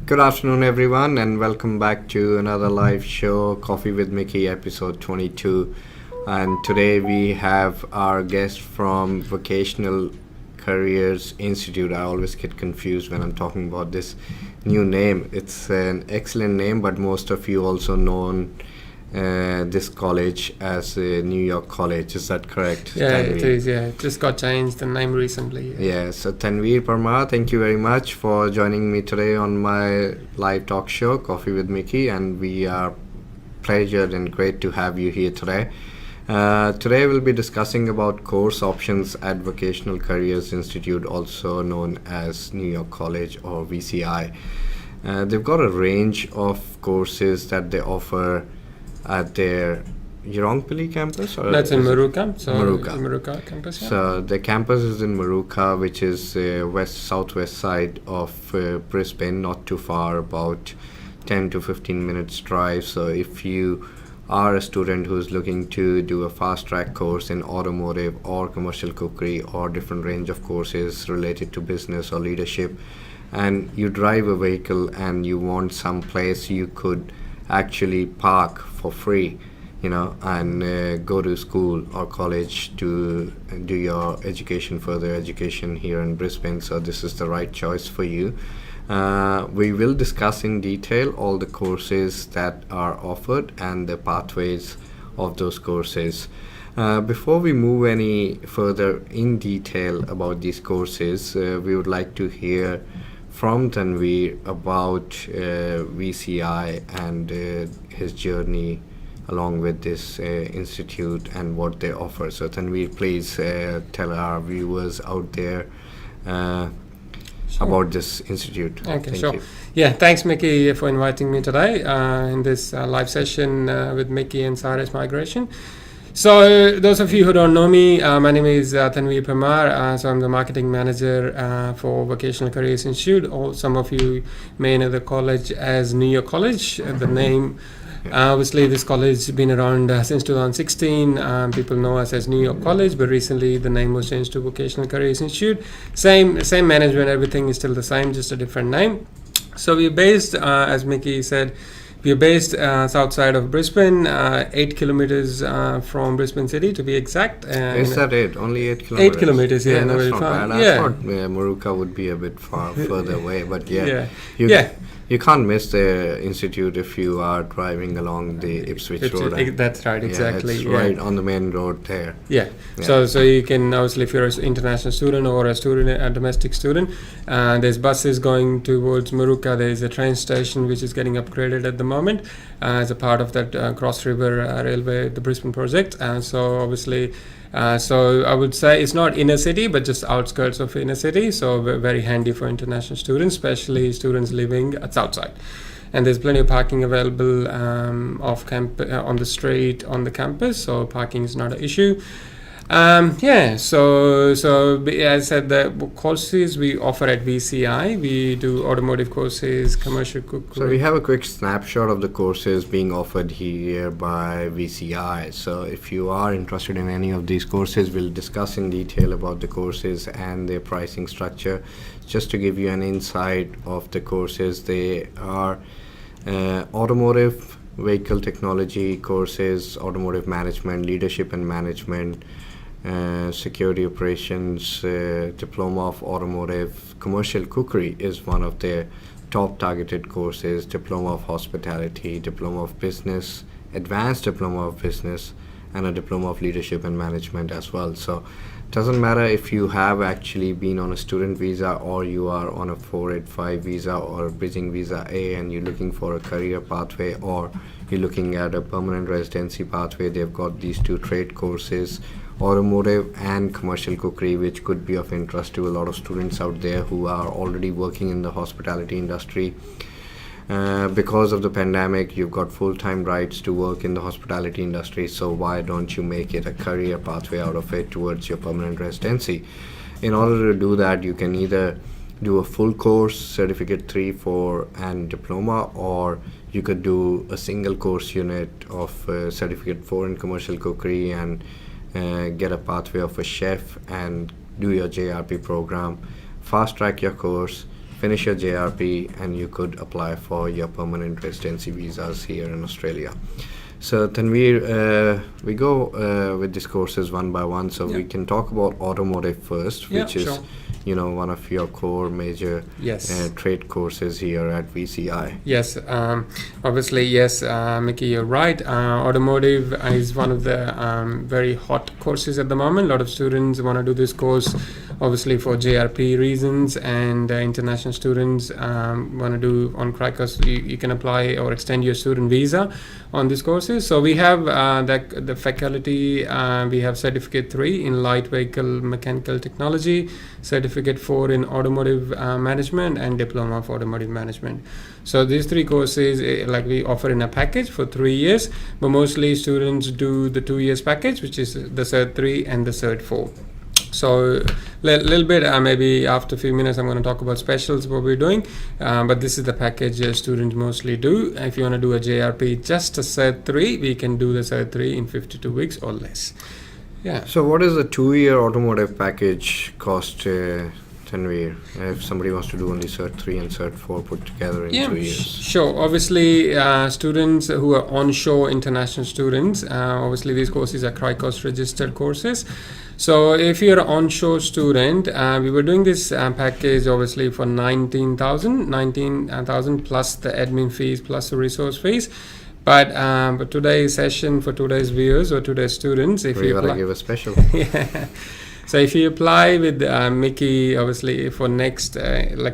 Good afternoon, everyone, and welcome back to another live show, Coffee with Mickey, episode 22. And today we have our guest from Vocational Careers Institute. I always get confused when I'm talking about this new name. It's an excellent name, but most of you also know this college as New York College. Is that correct? Yeah, Tanveer? it is. Yeah, it just got changed the name recently. Yeah, so Tanveer Parmar, thank you very much for joining me today on my live talk show, Coffee with Mickey, and we are pleasured and great to have you here today. Today we'll be discussing about course options at Vocational Careers Institute, also known as New York College or VCI. They've got a range of courses that they offer at their Yirongpili campus? Or That's in Maruka. Maruka. Campus, yeah. So the campus is in Maruka, which is southwest side of Brisbane, not too far, about 10 to 15 minutes drive. So if you are a student who's looking to do a fast track course in automotive or commercial cookery or different range of courses related to business or leadership, and you drive a vehicle and you want some place you could actually park for free, and go to school or college to do your further education here in Brisbane. So this is the right choice for you. We will discuss in detail all the courses that are offered and the pathways of those courses. Before we move any further in detail about these courses, we would like to hear from Tanveer about VCI and his journey along with this institute and what they offer. So Tanveer, please tell our viewers out there about this institute. Okay, Thank sure. you. Yeah, thanks, Mickey, for inviting me today in this live session with Mickey and Sirus Migration. So those of you who don't know me, my name is Tanveer Parmar. So I'm the marketing manager for Vocational Careers Institute, or some of you may know the college as New York College. The name, obviously this college has been around since 2016. People know us as New York College, but recently the name was changed to Vocational Careers Institute. Same management, everything is still the same, just a different name. So we're based, as Mickey said, we are based south side of Brisbane, 8 kilometers from Brisbane City to be exact. Is that it? Only 8 kilometers? 8 kilometers, yeah. That's very not far. bad. Yeah. I thought Maruka would be a bit further away, but Yeah. You can't miss the institute if you are driving along the Ipswich Road. That's right, exactly. It's right on the main road there. Yeah. So you can, obviously, if you're an international student or a domestic student, there's buses going towards Maruka. There's a train station which is getting upgraded at the moment as a part of that Cross River Railway, the Brisbane project. So obviously, so I would say it's not inner city, but just outskirts of inner city. So very handy for international students, especially students living at Southside. And there's plenty of parking available on the street on the campus, so parking is not an issue. So as I said, the courses we offer at VCI, we do automotive courses, commercial cookery. So we have a quick snapshot of the courses being offered here by VCI. So if you are interested in any of these courses, we'll discuss in detail about the courses and their pricing structure. Just to give you an insight of the courses, they are automotive vehicle technology courses, automotive management, leadership and management, security operations, diploma of automotive, commercial cookery is one of their top targeted courses, diploma of hospitality, diploma of business, advanced diploma of business, and a diploma of leadership and management as well. So it doesn't matter if you have actually been on a student visa or you are on a 485 visa or a bridging visa A and you're looking for a career pathway, or you're looking at a permanent residency pathway. They've got these two trade courses, automotive and commercial cookery, which could be of interest to a lot of students out there who are already working in the hospitality industry. Because of the pandemic, you've got full-time rights to work in the hospitality industry, so why don't you make it a career pathway out of it towards your permanent residency? In order to do that, you can either do a full course, certificate 3, 4 and diploma, or you could do a single course unit of certificate 4 in commercial cookery and get a pathway of a chef and do your JRP program, fast track your course, finish your JRP, and you could apply for your permanent residency visas here in Australia. So Tanveer, we go with these courses one by one. So we can talk about Automotive first, which is one of your core major trade courses here at VCI. Yes, obviously, yes, Mickey, you're right. Automotive is one of the very hot courses at the moment. A lot of students want to do this course, obviously for JRP reasons, and international students want to do on Cricos. You can apply or extend your student visa on these courses. So we have the faculty, we have Certificate 3 in Light Vehicle Mechanical Technology, Certificate 4 in Automotive Management, and Diploma of Automotive Management. So these 3 courses we offer in a package for 3 years, but mostly students do the 2 years package, which is the Cert 3 and the Cert 4. So little bit, maybe after a few minutes I'm going to talk about specials, what we're doing, but this is the package students mostly do. If you want to do a JRP, just a Cert 3, we can do the Cert 3 in 52 weeks or less. Yeah. So what is the 2-year automotive package cost, Tanveer, if somebody wants to do only Cert 3 and Cert 4 put together in 2 years? Sure. Obviously, students who are onshore international students, obviously these courses are Cricos registered courses. So if you're an onshore student, we were doing this package obviously for 19,000 plus the admin fees plus the resource fees. But today's session for today's viewers or today's students, if you gotta give a special. So if you apply with Mickey, obviously for next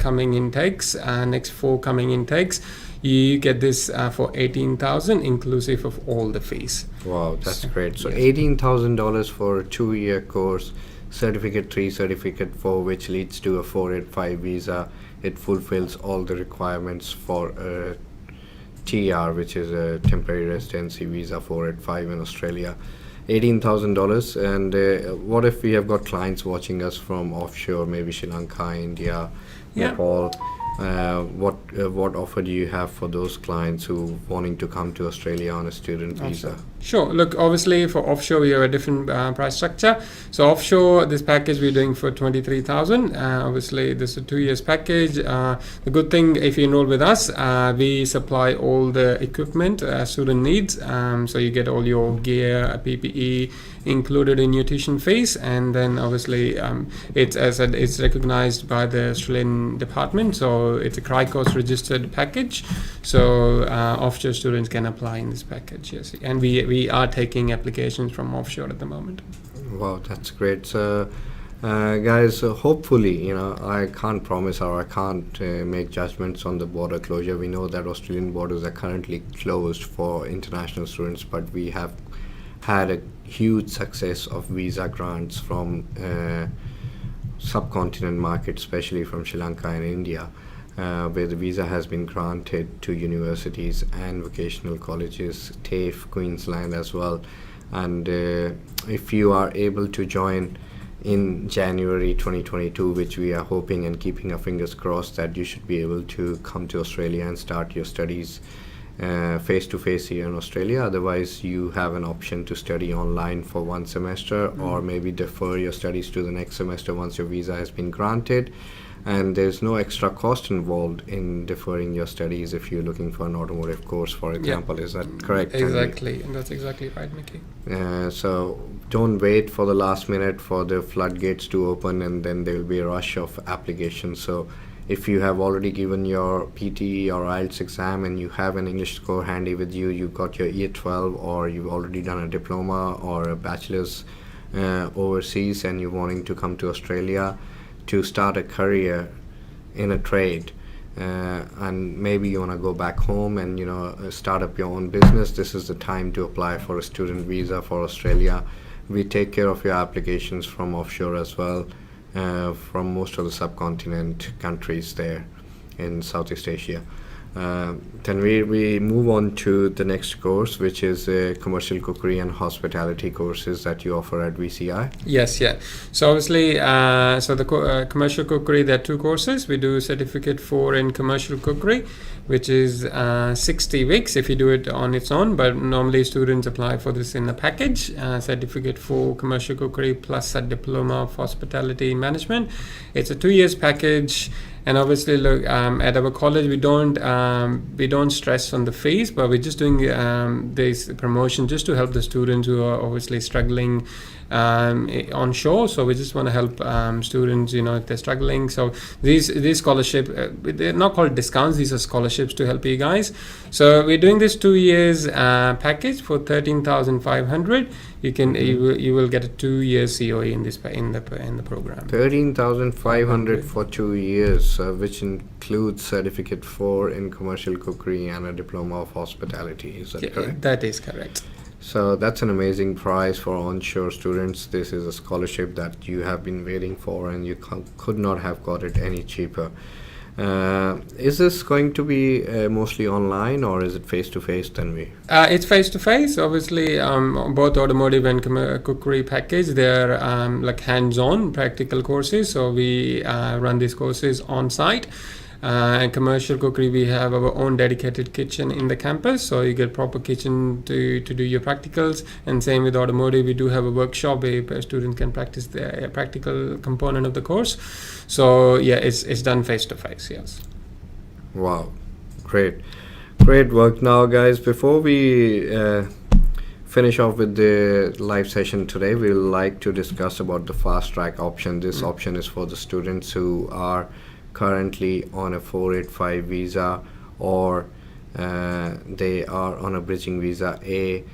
coming intakes, next 4 coming intakes, you get this for 18,000 inclusive of all the fees. Wow, that's great. So $18,000 for a 2-year course, Certificate 3, Certificate 4, which leads to a 485 visa. It fulfills all the requirements for a TR, which is a temporary residency visa 485 in Australia. $18,000. And what if we have got clients watching us from offshore, maybe Sri Lanka, India, Nepal? What offer do you have for those clients who wanting to come to Australia on a student visa? Sure. Look, obviously for offshore we have a different price structure. So offshore, this package we're doing for 23,000. Obviously this is a 2 years package. The good thing, if you enroll with us, we supply all the equipment student needs. So you get all your gear, PPE included in your tuition fees, and then obviously it's recognized by the Australian department. So it's a Cricos registered package. So offshore students can apply in this package. Yes, and we are taking applications from offshore at the moment. Wow, that's great. So guys, hopefully, I can't promise or I can't make judgments on the border closure. We know that Australian borders are currently closed for international students, but we have had a huge success of visa grants from subcontinent market, especially from Sri Lanka and India, where the visa has been granted to universities and vocational colleges, TAFE, Queensland as well. And if you are able to join in January 2022, which we are hoping and keeping our fingers crossed that you should be able to come to Australia and start your studies face-to-face here in Australia. Otherwise, you have an option to study online for 1 semester or maybe defer your studies to the next semester once your visa has been granted. And there's no extra cost involved in deferring your studies if you're looking for an automotive course, for example. Is that correct? Exactly, and that's exactly right, Mickey. So don't wait for the last minute for the floodgates to open and then there will be a rush of applications. So if you have already given your PTE or IELTS exam and you have an English score handy with you, you've got your Year 12 or you've already done a diploma or a bachelor's overseas and you're wanting to come to Australia to start a career in a trade, and maybe you want to go back home and start up your own business, this is the time to apply for a student visa for Australia. We take care of your applications from offshore as well, from most of the subcontinent countries there in Southeast Asia. Then we move on to the next course, which is commercial cookery and hospitality courses that you offer at VCI. Yes, yeah. So obviously, the commercial cookery, there are 2 courses. We do Certificate 4 in commercial cookery, which is 60 weeks if you do it on its own, but normally students apply for this in a package. Certificate 4 commercial cookery plus a diploma of hospitality management. It's a 2 years package. And obviously, look, at our college, we don't stress on the fees, but we're just doing this promotion just to help the students who are obviously struggling onshore. So we just want to help students, if they're struggling. So these scholarship, they're not called discounts. These are scholarships to help you guys. So we're doing this 2 years package for 13,500. You will get a 2 year COE in the program. 13,500 for 2 years, which includes Certificate 4 in Commercial Cookery and a Diploma of Hospitality. Is that correct? That is correct. So that's an amazing price for onshore students. This is a scholarship that you have been waiting for, and you could not have got it any cheaper. Is this going to be mostly online, or is it face-to-face, Tanveer? It's face-to-face. Obviously, both automotive and cookery package, they're like hands-on practical courses. So we run these courses on-site. And commercial cookery, we have our own dedicated kitchen in the campus, so you get proper kitchen to do your practicals. And same with automotive, we do have a workshop where a student can practice the practical component of the course. So yeah, it's done face to face. Yes. Wow, great work. Now, guys, before we finish off with the live session today, we would like to discuss about the fast track option. This option is for the students who are currently on a 485 visa, or they are on a bridging visa A,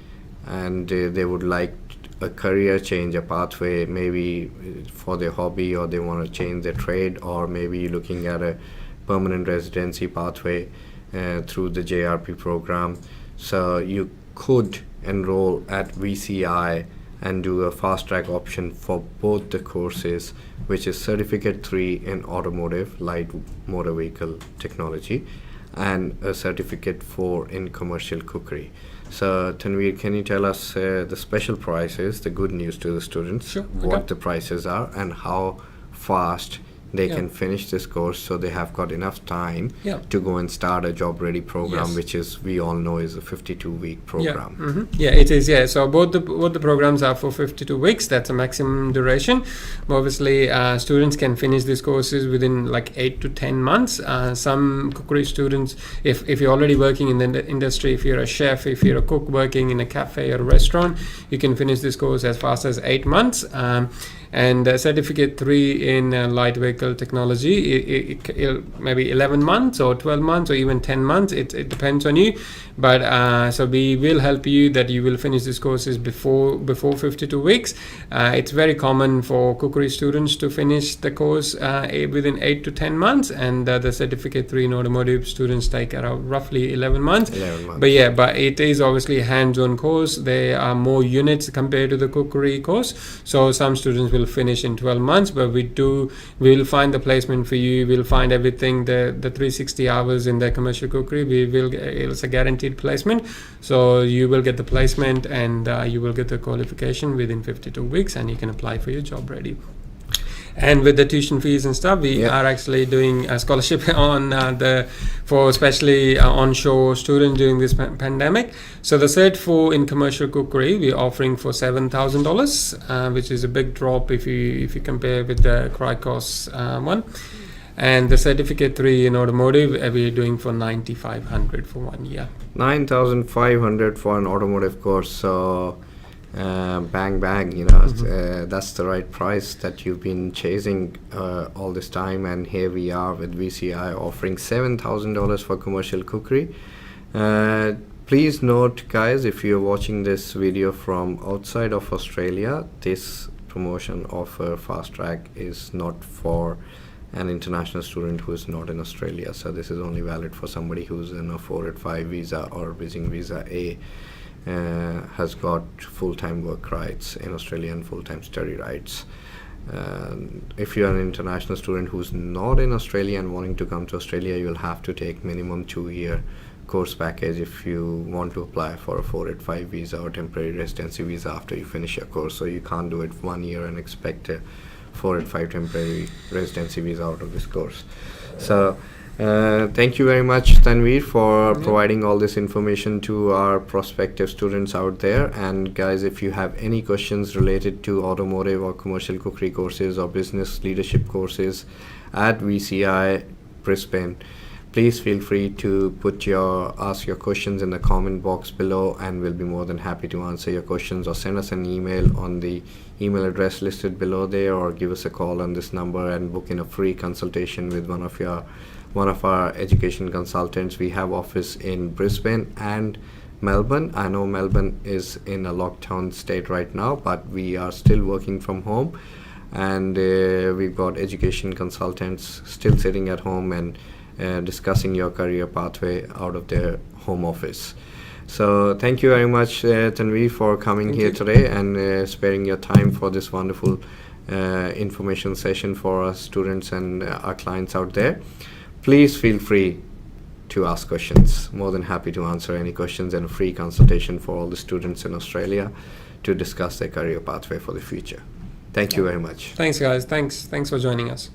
and they would like a career change, a pathway, maybe for their hobby, or they want to change their trade, or maybe looking at a permanent residency pathway through the JRP program. So you could enroll at VCI and do a fast track option for both the courses, which is Certificate 3 in Automotive, Light Motor Vehicle Technology, and a Certificate 4 in Commercial Cookery. So, Tanveer, can you tell us the special prices, the good news to the students, Sure, what the prices are, and how fast they can finish this course, so they have got enough time to go and start a job ready program, which is, we all know, is a 52-week program. Yeah, it is. Yeah, so both the programs are for 52 weeks. That's a maximum duration. Obviously, students can finish these courses within like 8 to 10 months. Some cookery students, if you're already working in the industry, if you're a chef, if you're a cook working in a cafe or a restaurant, you can finish this course as fast as 8 months. And Certificate 3 in light vehicle technology, it maybe 11 months or 12 months or even 10 months. It depends on you. But so we will help you that you will finish these courses before 52 weeks. It's very common for cookery students to finish the course within 8 to 10 months, and the Certificate 3 in automotive students take around roughly 11 months. But it is obviously a hands-on course. There are more units compared to the cookery course. So some students will finish in 12 months, but we'll find the placement for you. We'll find everything, the 360 hours in the commercial cookery. It's a guaranteed placement, so you will get the placement, and you will get the qualification within 52 weeks, and you can apply for your job ready. And with the tuition fees and stuff, we are actually doing a scholarship on for especially onshore students during this pandemic. So the Cert 4 in commercial cookery, we're offering for $7,000, which is a big drop if you compare with the Cricos one. And the Certificate 3 in automotive, we're doing for $9,500 for 1 year. $9,500 for an automotive course. So bang, that's the right price that you've been chasing all this time. And here we are with VCI offering $7,000 for commercial cookery. Please note, guys, if you're watching this video from outside of Australia, this promotion offer fast track is not for an international student who is not in Australia. So this is only valid for somebody who's in a 485 visa or visiting visa A, has got full-time work rights in Australia and full-time study rights. If you're an international student who's not in Australia and wanting to come to Australia, you'll have to take minimum 2-year course package if you want to apply for a 485 visa or temporary residency visa after you finish your course. So you can't do it 1 year and expect a 485 temporary residency visa out of this course. So thank you very much, Tanveer, for providing all this information to our prospective students out there. And guys, if you have any questions related to automotive or commercial cookery courses or business leadership courses at VCI, Brisbane. Please feel free to ask your questions in the comment box below, and we'll be more than happy to answer your questions, or send us an email on the email address listed below there, or give us a call on this number and book in a free consultation with one of our education consultants. We have office in Brisbane and Melbourne. I know Melbourne is in a lockdown state right now, but we are still working from home, and we've got education consultants still sitting at home and discussing your career pathway out of their home office. So thank you very much, Tanveer, for coming here today and sparing your time for this wonderful information session for our students and our clients out there. Please feel free to ask questions. More than happy to answer any questions, and a free consultation for all the students in Australia to discuss their career pathway for the future. Thank you very much. Thanks, guys. Thanks for joining us.